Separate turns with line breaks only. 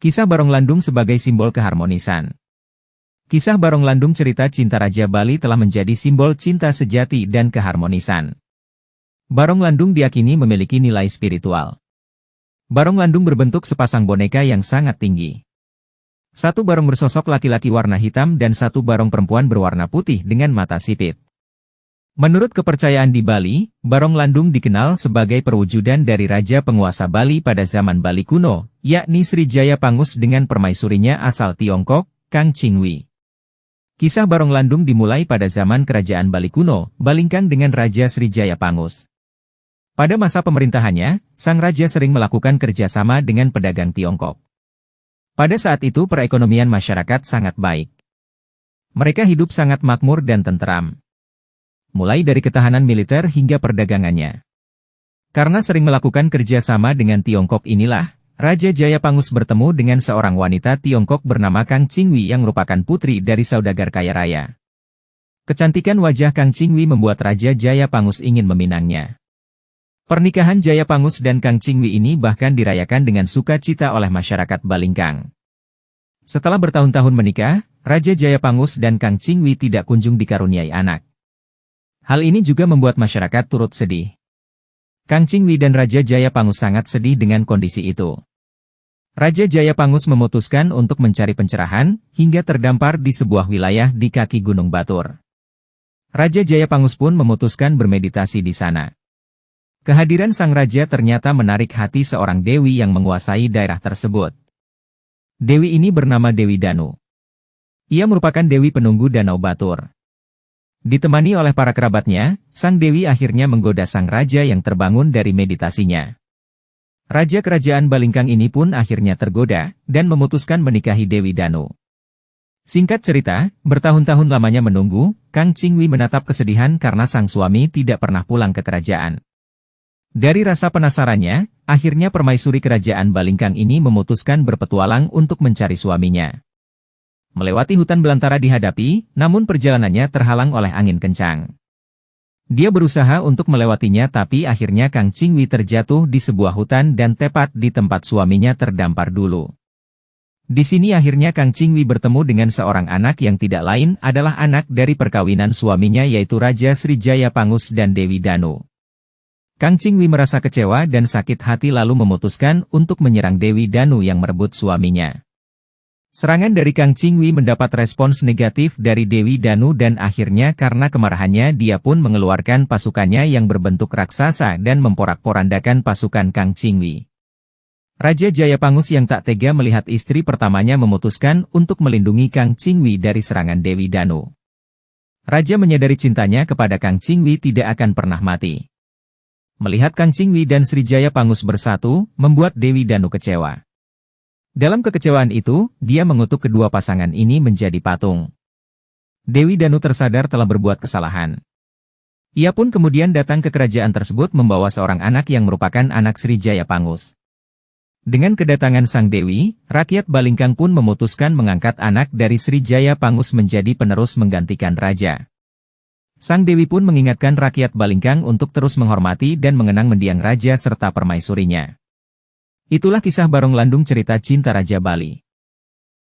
Kisah Barong Landung sebagai simbol keharmonisan. Kisah Barong Landung cerita cinta Raja Bali telah menjadi simbol cinta sejati dan keharmonisan. Barong Landung diyakini memiliki nilai spiritual. Barong Landung berbentuk sepasang boneka yang sangat tinggi. Satu barong bersosok laki-laki warna hitam dan satu barong perempuan berwarna putih dengan mata sipit. Menurut kepercayaan di Bali, Barong Landung dikenal sebagai perwujudan dari Raja Penguasa Bali pada zaman Bali kuno, yakni Srijaya Pangus dengan permaisurinya asal Tiongkok, Kang Chingwi. Kisah Barong Landung dimulai pada zaman Kerajaan Bali kuno, Balingkang dengan Raja Srijaya Pangus. Pada masa pemerintahannya, sang raja sering melakukan kerjasama dengan pedagang Tiongkok. Pada saat itu perekonomian masyarakat sangat baik. Mereka hidup sangat makmur dan tenteram. Mulai dari ketahanan militer hingga perdagangannya. Karena sering melakukan kerjasama dengan Tiongkok inilah, Raja Jaya Pangus bertemu dengan seorang wanita Tiongkok bernama Kang Chingwi yang merupakan putri dari saudagar kaya raya. Kecantikan wajah Kang Chingwi membuat Raja Jaya Pangus ingin meminangnya. Pernikahan Jaya Pangus dan Kang Chingwi ini bahkan dirayakan dengan sukacita oleh masyarakat Balingkang. Setelah bertahun-tahun menikah, Raja Jaya Pangus dan Kang Chingwi tidak kunjung dikaruniai anak. Hal ini juga membuat masyarakat turut sedih. Kang Chingwi dan Raja Jaya Pangus sangat sedih dengan kondisi itu. Raja Jaya Pangus memutuskan untuk mencari pencerahan, hingga terdampar di sebuah wilayah di kaki Gunung Batur. Raja Jaya Pangus pun memutuskan bermeditasi di sana. Kehadiran sang raja ternyata menarik hati seorang dewi yang menguasai daerah tersebut. Dewi ini bernama Dewi Danu. Ia merupakan dewi penunggu Danau Batur. Ditemani oleh para kerabatnya, sang dewi akhirnya menggoda sang raja yang terbangun dari meditasinya. Raja kerajaan Balingkang ini pun akhirnya tergoda, dan memutuskan menikahi Dewi Danu. Singkat cerita, bertahun-tahun lamanya menunggu, Kang Chingwi menatap kesedihan karena sang suami tidak pernah pulang ke kerajaan. Dari rasa penasarannya, akhirnya permaisuri kerajaan Balingkang ini memutuskan berpetualang untuk mencari suaminya. Melewati hutan belantara dihadapi, namun perjalanannya terhalang oleh angin kencang. Dia berusaha untuk melewatinya tapi akhirnya Kang Chingwi terjatuh di sebuah hutan dan tepat di tempat suaminya terdampar dulu. Di sini akhirnya Kang Chingwi bertemu dengan seorang anak yang tidak lain adalah anak dari perkawinan suaminya yaitu Raja Srijaya Pangus dan Dewi Danu. Kang Chingwi merasa kecewa dan sakit hati lalu memutuskan untuk menyerang Dewi Danu yang merebut suaminya. Serangan dari Kang Chingwi mendapat respons negatif dari Dewi Danu dan akhirnya karena kemarahannya dia pun mengeluarkan pasukannya yang berbentuk raksasa dan memporak-porandakan pasukan Kang Chingwi. Raja Jaya Pangus yang tak tega melihat istri pertamanya memutuskan untuk melindungi Kang Chingwi dari serangan Dewi Danu. Raja menyadari cintanya kepada Kang Chingwi tidak akan pernah mati. Melihat Kang Chingwi dan Srijaya Pangus bersatu, membuat Dewi Danu kecewa. Dalam kekecewaan itu, dia mengutuk kedua pasangan ini menjadi patung. Dewi Danu tersadar telah berbuat kesalahan. Ia pun kemudian datang ke kerajaan tersebut membawa seorang anak yang merupakan anak Srijaya Pangus. Dengan kedatangan sang Dewi, rakyat Balingkang pun memutuskan mengangkat anak dari Srijaya Pangus menjadi penerus menggantikan raja. Sang Dewi pun mengingatkan rakyat Balingkang untuk terus menghormati dan mengenang mendiang raja serta permaisurinya. Itulah kisah Barong Landung cerita cinta Raja Bali.